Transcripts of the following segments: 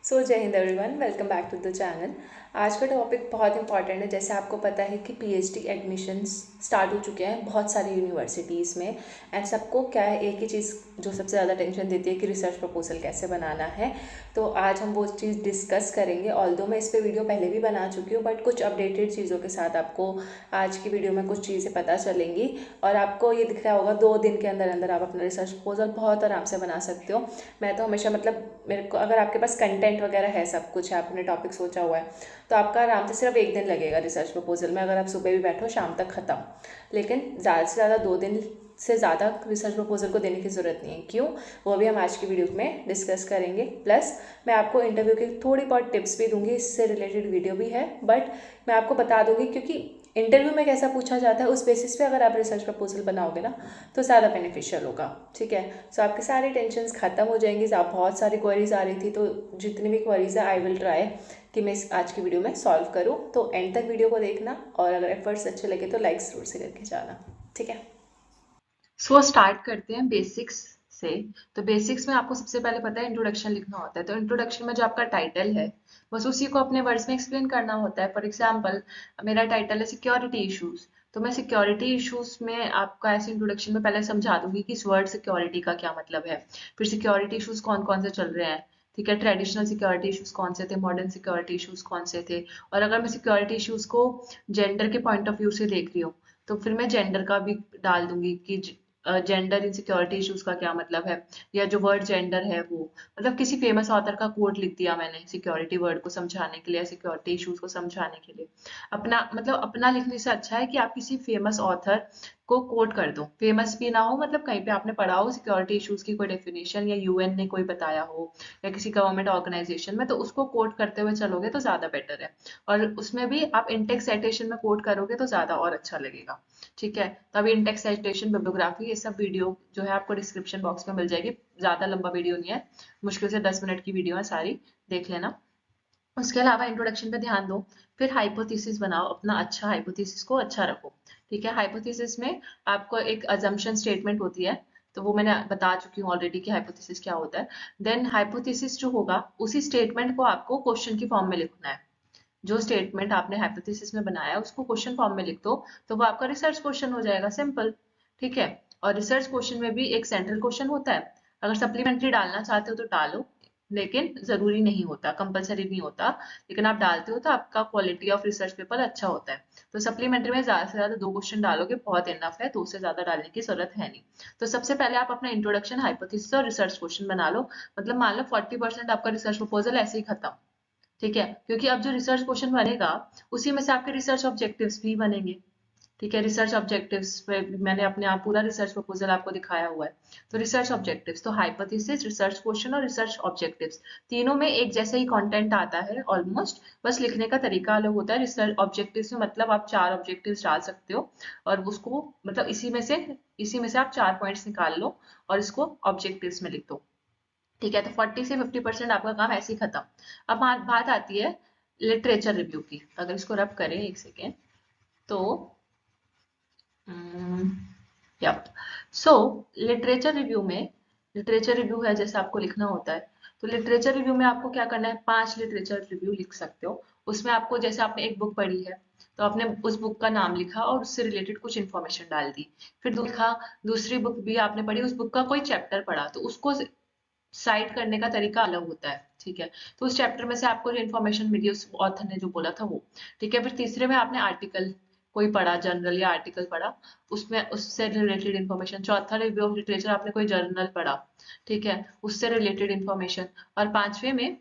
सो जय हिंद everyone, welcome back to the channel. आज का टॉपिक बहुत इंपॉर्टेंट है। जैसे आपको पता है कि पीएचडी एडमिशन्स स्टार्ट हो चुके हैं बहुत सारी यूनिवर्सिटीज़ में। एंड सबको क्या है, एक ही चीज़ जो सबसे ज़्यादा टेंशन देती है कि रिसर्च प्रपोजल कैसे बनाना है। तो आज हम वो चीज़ डिस्कस करेंगे। ऑल्दो मैं इस पर वीडियो पहले भी बना चुकी हूँ, बट कुछ अपडेटेड चीज़ों के साथ आपको आज की वीडियो में कुछ चीज़ें पता चलेंगी। और आपको ये दिख रहा होगा 2 दिन के अंदर अंदर आप अपना रिसर्च प्रपोजल बहुत आराम से बना सकते हो। मैं तो हमेशा मेरे को, अगर आपके पास कंटेंट वगैरह है, सब कुछ है, आपने टॉपिक सोचा हुआ है, तो आपका आराम से सिर्फ 1 दिन लगेगा रिसर्च प्रपोजल में। अगर आप सुबह भी बैठो शाम तक ख़त्म। लेकिन ज़्यादा से ज़्यादा 2 दिन से ज़्यादा रिसर्च प्रपोजल को देने की ज़रूरत नहीं है। क्यों, वो भी हम आज की वीडियो में डिस्कस करेंगे। प्लस मैं आपको इंटरव्यू की थोड़ी बहुत टिप्स भी दूंगी, इससे रिलेटेड वीडियो भी है, बट मैं आपको बता दूंगी क्योंकि इंटरव्यू में कैसा पूछा जाता है उस बेसिस पे अगर आप रिसर्च प्रपोजल बनाओगे ना तो ज़्यादा बेनिफिशियल होगा। ठीक है, सो आपकी सारी टेंशन्स ख़त्म हो जाएंगी। आप बहुत सारी क्वेरीज आ रही थी, तो जितनी भी क्वेरीज है आई विल ट्राई कि मैं आज की वीडियो में सॉल्व करूँ। तो एंड तक वीडियो को देखना, और अगर एफर्ट्स अच्छे लगे तो लाइक ज़रूर से करके जाना। ठीक है, स्टार्ट करते हैं बेसिक्स से। तो बेसिक्स में आपको सबसे पहले पता है इंट्रोडक्शन लिखना होता है। तो इंट्रोडक्शन में जो आपका टाइटल है बस उसी को अपने वर्ड्स में एक्सप्लेन करना होता है। फॉर एग्जांपल, मेरा टाइटल है सिक्योरिटी इश्यूज, तो मैं सिक्योरिटी इश्यूज में आपका ऐसे इंट्रोडक्शन में पहले समझा दूंगी कि इस वर्ड सिक्योरिटी का क्या मतलब है, फिर सिक्योरिटी इश्यूज कौन कौन से चल रहे हैं। ठीक है, ट्रेडिशनल सिक्योरिटी इश्यूज कौन से थे, मॉडर्न सिक्योरिटी इश्यूज कौन से थे। और अगर मैं सिक्योरिटी इश्यूज को जेंडर के पॉइंट ऑफ व्यू से देख रही हूँ तो फिर मैं जेंडर का भी डाल दूंगी कि जेंडर इन सिक्योरिटी इश्यूज का क्या मतलब है, या जो वर्ड जेंडर है वो, मतलब किसी फेमस ऑथर का कोट लिख दिया मैंने सिक्योरिटी वर्ड को समझाने के लिए, सिक्योरिटी इश्यूज को समझाने के लिए। अपना मतलब अपना लिखने से अच्छा है कि आप किसी फेमस ऑथर को कोट कर दो। फेमस भी ना हो, मतलब कहीं पे आपने पढ़ा हो सिक्योरिटी इश्यूज की कोई डेफिनेशन, या यूएन ने कोई बताया हो, या किसी गवर्नमेंट ऑर्गेनाइजेशन में, तो उसको कोट करते हुए चलोगे तो ज्यादा बेटर है। और उसमें भी आप इंटेक्स साइटेशन में कोट करोगे तो ज्यादा और अच्छा लगेगा। ठीक है, तो अभी इंटेक्स साइटेशन, बिब्लियोग्राफी, ये सब वीडियो जो है आपको डिस्क्रिप्शन बॉक्स में मिल जाएगी। ज्यादा लंबा वीडियो नहीं है, मुश्किल से 10 मिनट की वीडियो है, सारी देख लेना। उसके अलावा इंट्रोडक्शन पे ध्यान दो। फिर हाइपोथेसिस बनाओ, अपना अच्छा हाइपोथेसिस को अच्छा रखो। ठीक है, हाइपोथेसिस में आपको एक अजम्पशन स्टेटमेंट होती है, तो वो मैंने बता चुकी हूँ ऑलरेडी कि हाइपोथेसिस क्या होता है। देन हाइपोथेसिस जो होगा उसी स्टेटमेंट को आपको क्वेश्चन की फॉर्म में लिखना है। जो स्टेटमेंट आपने हाइपोथेसिस में बनाया है उसको क्वेश्चन फॉर्म में लिख दो, तो वो आपका रिसर्च क्वेश्चन हो जाएगा, सिंपल। ठीक है, और रिसर्च क्वेश्चन में भी एक सेंट्रल क्वेश्चन होता है। अगर सप्लीमेंट्री डालना चाहते हो तो डालो, लेकिन जरूरी नहीं होता, कंपलसरी नहीं होता। लेकिन आप डालते हो तो आपका क्वालिटी ऑफ रिसर्च पेपर अच्छा होता है। तो सप्लीमेंट्री में ज्यादा से ज्यादा 2 क्वेश्चन डालोगे, बहुत इनफ है, 2 से ज्यादा डालने की जरूरत है नहीं। तो सबसे पहले आप अपना इंट्रोडक्शन, हाइपोथेसिस और रिसर्च क्वेश्चन बना लो। मतलब मान लो 40% आपका रिसर्च प्रपोजल ऐसे ही खत्म। ठीक है, क्योंकि अब जो रिसर्च क्वेश्चन बनेगा उसी में से आपके रिसर्च ऑब्जेक्टिव्स भी बनेंगे। ठीक है, रिसर्च ऑब्जेक्टिव्स पे मैंने अपने आप पूरा रिसर्च प्रपोजल आपको दिखाया हुआ है। तो रिसर्च ऑब्जेक्टिव्स, तो हाइपोथेसिस, रिसर्च क्वेश्चन और रिसर्च ऑब्जेक्टिव्स, तीनों में एक जैसे ही कंटेंट आता है ऑलमोस्ट, बस लिखने का तरीका अलग होता है। रिसर्च ऑब्जेक्टिव्स में मतलब आप 4 ऑब्जेक्टिव्स डाल सकते हो, और उसको मतलब इसी में से आप 4 पॉइंट्स निकाल लो और इसको ऑब्जेक्टिव्स में लिख दो। ठीक है, तो 40 से 50% आपका काम ऐसे ही खत्म। अब बात आती है लिटरेचर रिव्यू की। अगर इसको रब करें एक सेकेंड, तो यप, सो लिटरेचर रिव्यू में, लिटरेचर रिव्यू है जैसे आपको लिखना होता है। तो लिटरेचर रिव्यू में आपको क्या करना है, 5 लिटरेचर रिव्यू लिख सकते हो। उसमें आपको, जैसे आपने एक बुक पढ़ी है तो आपने उस बुक का नाम लिखा और उससे रिलेटेड कुछ इन्फॉर्मेशन डाल दी। फिर लिखा, दूसरी बुक भी आपने पढ़ी, उस बुक का कोई चैप्टर पढ़ा, तो उसको साइट करने का तरीका अलग होता है। ठीक है, तो उस चैप्टर में से आपको जो इन्फॉर्मेशन मिली उस ऑथर ने जो बोला था वो। ठीक है, फिर तीसरे में आपने आर्टिकल कोई पढ़ा, जर्नल या आर्टिकल पढ़ा, उसमें उससे रिलेटेड इन्फॉर्मेशन। चौथा रिव्यू ऑफ लिटरेचर, आपने कोई जर्नल पढ़ा, ठीक है, उससे रिलेटेड इन्फॉर्मेशन। और पांचवे में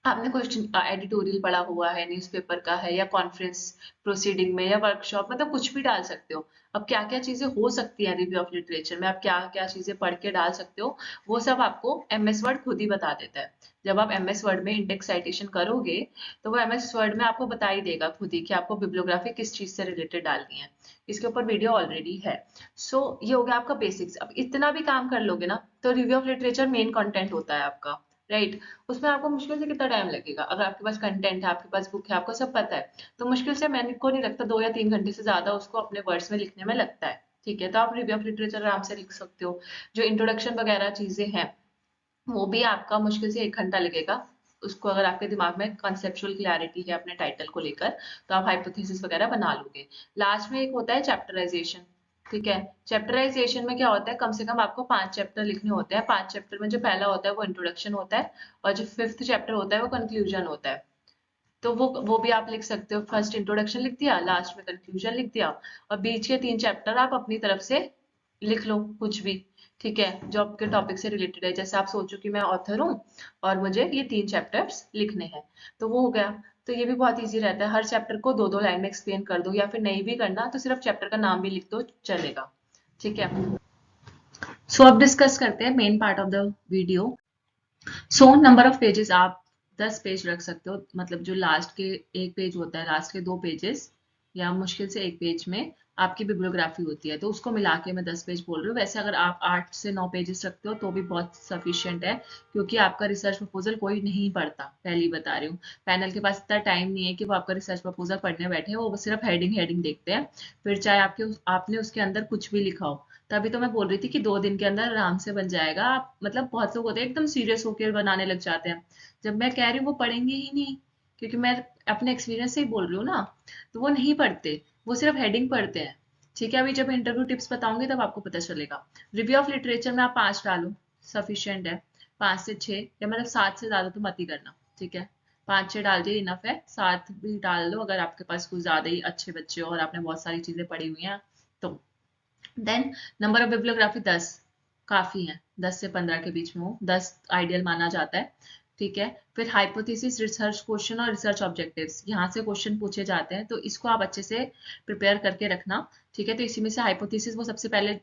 आपने क्वेश्चन एडिटोरियल पढ़ा हुआ है, न्यूज़पेपर का है, या कॉन्फ्रेंस प्रोसीडिंग में, या वर्कशॉप, मतलब कुछ भी डाल सकते हो। अब क्या क्या चीजें हो सकती है रिव्यू ऑफ लिटरेचर में, आप क्या क्या चीजें पढ़ के डाल सकते हो, वो सब आपको एमएस वर्ड खुद ही बता देता है। जब आप एमएस वर्ड में इंडेक्स साइटेशन करोगे तो वो एमएस वर्ड में आपको बता ही देगा खुद ही कि आपको बिब्लियोग्राफी किस चीज से रिलेटेड डालनी है। इसके ऊपर वीडियो ऑलरेडी है। ये हो गया आपका बेसिक्स। अब इतना भी काम कर लोगे ना तो review of literature main content होता है आपका, राइट। उसमें आपको मुश्किल से कितना टाइम लगेगा, अगर आपके पास कंटेंट है, आपके पास बुक है, आपको सब पता है, तो मुश्किल से मैंने को नहीं लगता 2 या 3 घंटे से ज्यादा उसको अपने वर्ड्स में लिखने में लगता है। ठीक है, तो आप रिव्यू ऑफ लिटरेचर आराम से लिख सकते हो। जो इंट्रोडक्शन वगैरह चीजें हैं वो भी आपका मुश्किल से 1 घंटा लगेगा। उसको अगर आपके दिमाग में कंसेप्चुअल क्लैरिटी है अपने टाइटल को लेकर, तो आप हाइपोथेसिस वगैरह बना लोगे। लास्ट में एक होता है चैप्टराइजेशन। ठीक है, चैप्टराइजेशन में क्या होता है, कम से कम आपको 5 चैप्टर लिखने होते हैं। 5 चैप्टर में जो पहला होता है वो इंट्रोडक्शन होता है, और जो 5th चैप्टर होता है वो कंक्लूजन होता है। तो वो भी आप लिख सकते हो। फर्स्ट इंट्रोडक्शन लिख दिया, लास्ट में कंक्लूजन लिख दिया, और बीच के 3 चैप्टर आप अपनी तरफ से लिख लो कुछ भी। ठीक है, जो आपके टॉपिक से रिलेटेड है। जैसे आप सोचो कि मैं ऑथर हूँ और मुझे ये 3 चैप्टर्स लिखने हैं, तो वो हो गया। तो ये भी बहुत इजी रहता है, हर चैप्टर को 2-2 लाइन में एक्सप्लेन कर दो, या फिर नहीं भी करना तो सिर्फ चैप्टर का नाम भी लिख दो, चलेगा। ठीक है, सो अब डिस्कस करते हैं main part of the video. So number of pages आप 10 पेज रख सकते हो, मतलब जो लास्ट के एक पेज होता है, लास्ट के 2 पेजेस या मुश्किल से एक पेज में आपकी बिब्लियोग्राफी होती है, तो उसको मिला के मैं 10 पेज बोल रही हूँ। वैसे अगर आप 8 से 9 पेजेस रखते हो तो भी बहुत सफिशिएंट है, क्योंकि आपका रिसर्च प्रपोजल कोई नहीं पढ़ता, पहली बता रही हूँ। पैनल के पास इतना टाइम नहीं है कि वो आपका रिसर्च प्रपोजल पढ़ने बैठे, वो सिर्फ हेडिंग हेडिंग देखते हैं। फिर चाहे आपने उसके अंदर कुछ भी लिखा हो। तभी तो मैं बोल रही थी कि 2 दिन के अंदर आराम से बन जाएगा। आप मतलब बहुत लोग होते हैं एकदम सीरियस होकर बनाने लग जाते हैं, जब मैं कह रही हूँ वो पढ़ेंगे ही नहीं, क्योंकि मैं अपने एक्सपीरियंस से ही बोल रही हूँ ना। तो वो नहीं पढ़ते, वो सिर्फ हेडिंग पढ़ते हैं। ठीक है, अभी जब इंटरव्यू टिप्स बताऊंगी तब आपको पता चलेगा। रिव्यू ऑफ लिटरेचर में आप 5 डालो, सफिशियंट है। 5 से 6, या मतलब 7 से ज्यादा तो मत ही करना। ठीक है, 5-6 डाल दिए इनफ है। 7 भी डाल लो अगर आपके पास कुछ ज्यादा ही अच्छे बच्चे हो और आपने बहुत सारी चीजें पढ़ी हुई हैं तो। देन नंबर ऑफ बिब्लियोग्राफी 10 काफी है, 10 से 15 के बीच में हो, 10 आइडियल माना जाता है। ठीक है, फिर हाइपोथेसिस, रिसर्च क्वेश्चन और रिसर्च ऑब्जेक्टिव्स, यहाँ से क्वेश्चन पूछे जाते हैं, तो इसको आप अच्छे से प्रिपेयर करके रखना। ठीक है, तो इसी में से हाइपोथेसिस वो सबसे पहले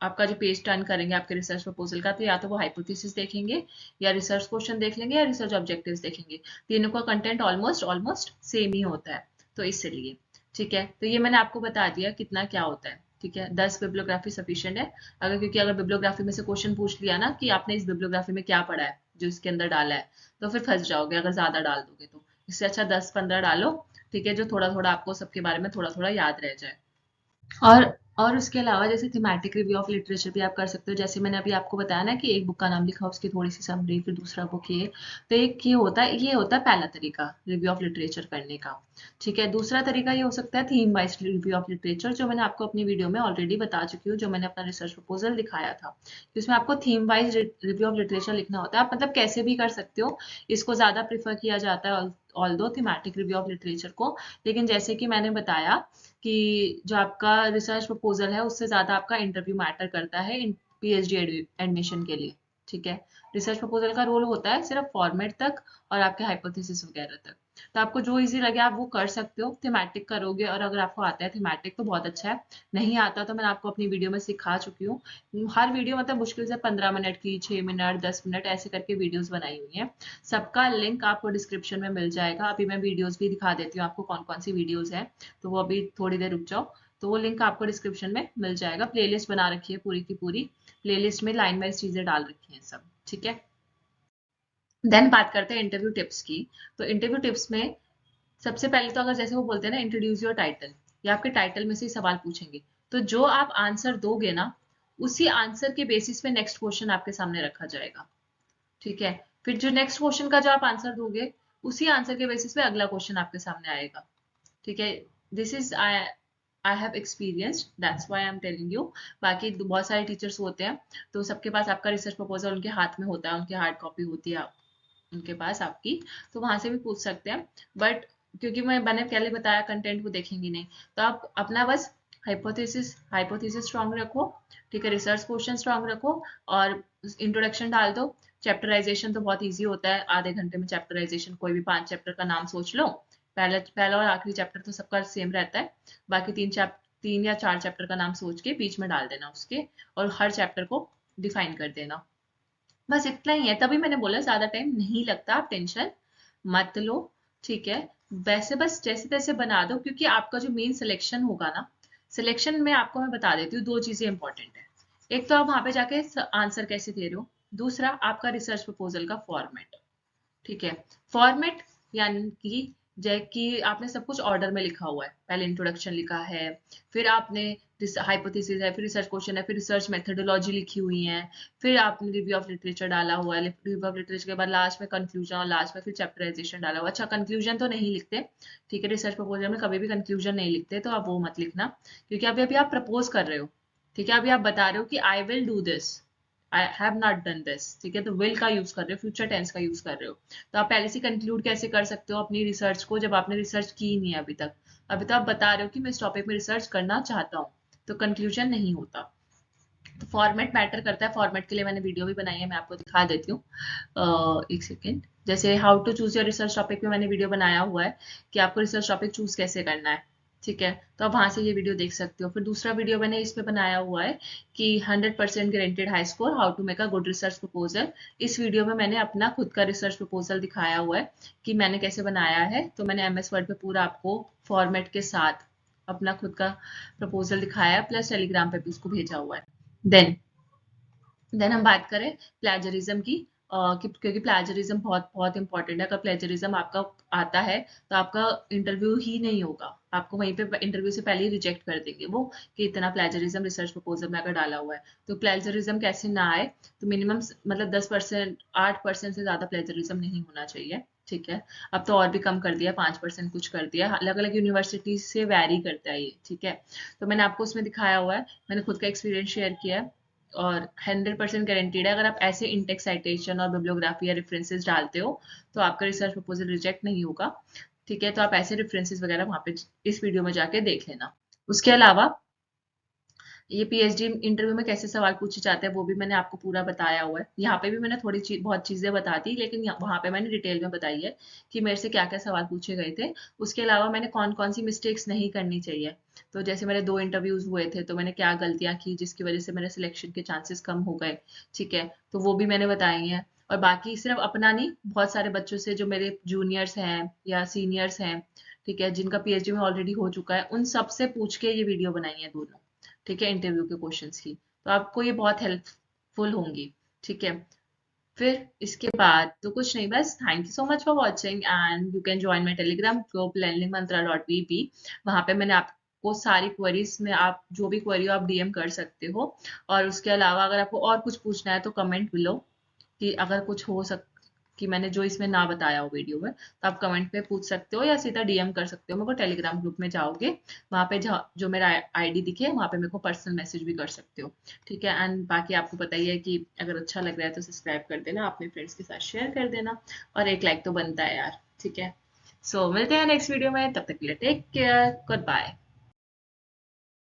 आपका जो पेज टर्न करेंगे आपके रिसर्च प्रपोजल का, तो या तो वो हाइपोथेसिस देखेंगे, या रिसर्च क्वेश्चन देख लेंगे, या रिसर्च ऑब्जेक्टिव्स देखेंगे। तीनों का कंटेंट ऑलमोस्ट ऑलमोस्ट सेम ही होता है, तो इसलिए। ठीक है, तो ये मैंने आपको बता दिया कितना क्या होता है। ठीक है, 10 बिब्लियोग्राफी सफिशिएंट है। अगर क्योंकि अगर बिब्लियोग्राफी में से क्वेश्चन पूछ लिया ना कि आपने इस बिब्लियोग्राफी में क्या पढ़ा है, जो इसके अंदर डाला है, तो फिर फंस जाओगे अगर ज्यादा डाल दोगे तो। इससे अच्छा 10-15 डालो। ठीक है, जो थोड़ा थोड़ा आपको सबके बारे में थोड़ा थोड़ा याद रह जाए। और और उसके अलावा जैसे थीमेटिक रिव्यू ऑफ लिटरेचर भी आप कर सकते हो। जैसे मैंने अभी आपको बताया ना कि एक बुक का नाम लिखा, उसकी थोड़ी सी समरी, फिर दूसरा बुक ये। तो एक ये होता है पहला तरीका रिव्यू ऑफ लिटरेचर करने का। ठीक है, दूसरा तरीका ये हो सकता है theme wise review of literature, जो मैंने आपको अपनी वीडियो में ऑलरेडी बता चुकी हूँ, जो मैंने अपना रिसर्च प्रपोजल दिखाया था। जिसमें आपको theme wise review of literature लिखना होता है। आप मतलब कैसे भी कर सकते हो, इसको ज्यादा प्रिफर किया जाता है although thematic review of literature को। लेकिन जैसे कि मैंने बताया कि जो आपका रिसर्च प्रपोजल है उससे ज्यादा आपका इंटरव्यू मैटर करता है पीएचडी एडमिशन के लिए। ठीक है, रिसर्च प्रपोजल का रोल होता है सिर्फ फॉर्मेट तक और आपके हाइपोथेसिस वगैरह तक। तो आपको जो इजी लगे आप वो कर सकते हो, थीमेटिक करोगे, और अगर आपको आता है थीमेटिक तो बहुत अच्छा है। नहीं आता तो मैंने आपको अपनी वीडियो में सिखा चुकी हूँ। हर वीडियो मतलब मुश्किल से 15 मिनट की, 6 मिनट, 10 मिनट ऐसे करके वीडियोस बनाई हुई हैं। सबका लिंक आपको डिस्क्रिप्शन में मिल जाएगा। अभी मैं वीडियोस भी दिखा देती हूँ आपको कौन कौन सी वीडियोस हैं, तो वो अभी थोड़ी देर रुक जाओ। तो वो लिंक आपको डिस्क्रिप्शन में मिल जाएगा। प्लेलिस्ट बना रखी है पूरी की पूरी, प्लेलिस्ट में लाइन वाइज चीजें डाल रखी हैं सब। ठीक है, देन बात करते हैं इंटरव्यू टिप्स की। तो इंटरव्यू टिप्स में सबसे पहले तो अगर जैसे वो बोलते हैं ना इंट्रोड्यूस योर टाइटल, या आपके टाइटल में से ही सवाल पूछेंगे, तो जो आप आंसर दोगे ना उसी आंसर के बेसिस पे नेक्स्ट क्वेश्चन आपके सामने रखा जाएगा। ठीक है, फिर जो नेक्स्ट क्वेश्चन का जो आप आंसर दोगे उसी आंसर के बेसिस पे अगला क्वेश्चन आपके सामने आएगा। ठीक है, this is I have experienced, that's why I am telling you. बाकी बहुत सारे टीचर्स होते हैं, तो सबके पास आपका रिसर्च प्रपोजल उनके हाथ में होता है, उनकी हार्ड कॉपी होती है उनके पास आपकी, तो वहां से भी पूछ सकते हैं। बट क्योंकि मैंने पहले बताया कंटेंट वो देखेंगे नहीं, तो आप अपना बस हाइपोथेसिस स्ट्रांग रखो। ठीक है, रिसर्च क्वेश्चन स्ट्रांग रखो, और इंट्रोडक्शन डाल दो। चैप्टराइजेशन तो बहुत इजी होता है, आधे घंटे में चैप्टराइजेशन, कोई भी 5 चैप्टर का नाम सोच लो। पहला और आखिरी चैप्टर तो सबका सेम रहता है, बाकी 3 या 4 चैप्टर का नाम सोच के बीच में डाल देना उसके, और हर चैप्टर को डिफाइन कर देना। बस इतना ही है, तभी मैंने बोला ज्यादा टाइम नहीं लगता, आप टेंशन मत लो। ठीक है, वैसे बस जैसे तैसे बना दो, क्योंकि आपका जो मेन सिलेक्शन होगा ना, सिलेक्शन में आपको मैं बता देती हूँ 2 चीजें इंपॉर्टेंट है। एक तो आप वहां पे जाके आंसर कैसे दे रहे हो, दूसरा आपका रिसर्च प्रपोजल का फॉर्मेट। ठीक है, फॉर्मेट यानी कि कि आपने सब कुछ ऑर्डर में लिखा हुआ है, पहले इंट्रोडक्शन लिखा है, फिर आपने हाइपोथेसिस है, फिर रिसर्च क्वेश्चन है, फिर रिसर्च मेथोडोलॉजी लिखी हुई है, फिर आपने रिव्यू ऑफ लिटरेचर डाला हुआ है, रिव्यू ऑफ लिटरेचर के बाद लास्ट में कंक्लूजन और लास्ट में फिर चैप्टराइजेशन डाला हुआ है। अच्छा, कंक्लूजन तो नहीं लिखते, ठीक है, रिसर्च प्रपोजल में कभी भी कंक्लूजन नहीं लिखते, तो आप वो मत लिखना, क्योंकि अभी अभी आप प्रपोज कर रहे हो, ठीक है, अभी आप बता रहे हो कि I will do this, I have not done this, ठीक है, तो विल का यूज कर रहे हो, फ्यूचर टेंस का यूज कर रहे हो। तो आप पहले से कंक्लूड कैसे कर सकते हो अपनी रिसर्च को, जब आपने रिसर्च की नहीं है अभी तक? अभी तो आप बता रहे हो कि मैं इस टॉपिक में रिसर्च करना चाहता हूँ, तो कंक्लूजन नहीं होता। तो फॉर्मेट मैटर करता है, फॉर्मेट के लिए मैंने वीडियो भी बनाई है, मैं आपको दिखा देती हूँ। एक सेकेंड। जैसे how to choose your research topic में मैंने वीडियो बनाया हुआ है कि आपको रिसर्च टॉपिक चूज कैसे करना है, ठीक है, तो आप वहां से ये वीडियो देख सकते हो। फिर दूसरा वीडियो मैंने इस पे बनाया हुआ है कि 100% guaranteed high score, how to make a good research proposal. इस वीडियो में मैंने अपना खुद का रिसर्च प्रपोजल दिखाया हुआ है कि मैंने कैसे बनाया है। तो मैंने MS वर्ड पे पूरा आपको फॉर्मेट के साथ अपना खुद का प्रपोजल दिखाया है, प्लस टेलीग्राम पे भी उसको भेजा हुआ है। देन देन हम बात करें प्लेजरिज्म की, क्योंकि प्लेजरिज्म बहुत बहुत इंपॉर्टेंट है। अगर प्लेजरिज्म आपका आता है तो आपका इंटरव्यू ही नहीं होगा, आपको वहीं पे इंटरव्यू से पहले ही रिजेक्ट कर देंगे वो, कि इतना प्लेजरिज्म रिसर्च प्रपोजल में अगर डाला हुआ है। तो प्लेजरिज्म कैसे ना आए, तो मिनिमम मतलब 10%, 8% से ज्यादा प्लेजरिज्म नहीं होना चाहिए, ठीक है। अब तो और भी कम कर दिया, 5% कुछ कर दिया, अलग अलग यूनिवर्सिटी से वैरी करता है ये, ठीक है। तो मैंने आपको उसमें दिखाया हुआ है, मैंने खुद का एक्सपीरियंस शेयर किया है, और 100% गारंटीड है। अगर आप ऐसे इंटेक्स साइटेशन और बिब्लियोग्राफी या रेफरेंसेस डालते हो तो आपका रिसर्च प्रपोजल रिजेक्ट नहीं होगा, ठीक है। तो आप ऐसे रेफरेंसेस वगैरह वहां पे इस वीडियो में जाके देख लेना। उसके अलावा ये PhD इंटरव्यू में कैसे सवाल पूछे जाते हैं वो भी मैंने आपको पूरा बताया हुआ है। यहाँ पे भी मैंने बहुत चीजें बता दी, लेकिन वहां पे मैंने डिटेल में बताई है कि मेरे से क्या क्या सवाल पूछे गए थे। उसके अलावा मैंने कौन कौन सी मिस्टेक्स नहीं करनी चाहिए। तो जैसे मेरे 2 इंटरव्यूज हुए थे, तो मैंने क्या गलतियां की जिसकी वजह से मेरे सिलेक्शन के चांसेस कम हो गए, ठीक है, तो वो भी मैंने बताई हैं। और बाकी सिर्फ अपना नहीं, बहुत सारे बच्चों से जो मेरे जूनियर्स हैं या सीनियर्स हैं, ठीक है, जिनका PhD में ऑलरेडी हो चुका है, उन सब से पूछ के ये वीडियो बनाई है दोनों, ठीक है, इंटरव्यू के क्वेश्चंस की। तो आपको ये बहुत हेल्पफुल होंगी, ठीक है। फिर इसके बाद तो कुछ नहीं, बस thank you so much for watching, and you can join my Telegram group learningmantra.vp। वहां पे मैंने आपको सारी क्वेरीज में, आप जो भी क्वेरी हो आप DM कर सकते हो। और उसके अलावा अगर आपको और कुछ पूछना है तो कमेंट बिलो, कि अगर कुछ हो सक कि मैंने जो इसमें ना बताया हो वीडियो में, तो आप कमेंट पे पूछ सकते हो या सीधा DM कर सकते हो मेरे को। टेलीग्राम ग्रुप में जाओगे, वहाँ पे जो मेरा ID दिखे वहाँ पे मेरे को पर्सनल मैसेज भी कर सकते हो, ठीक है। एंड बाकी आपको पता ही है कि अगर अच्छा लग रहा है तो सब्सक्राइब कर देना, अपने फ्रेंड्स के साथ शेयर कर देना, और एक लाइक तो बनता है यार, ठीक है। सो मिलते हैं नेक्स्ट वीडियो में, तब तक के लिए टेक केयर, गुड बाय।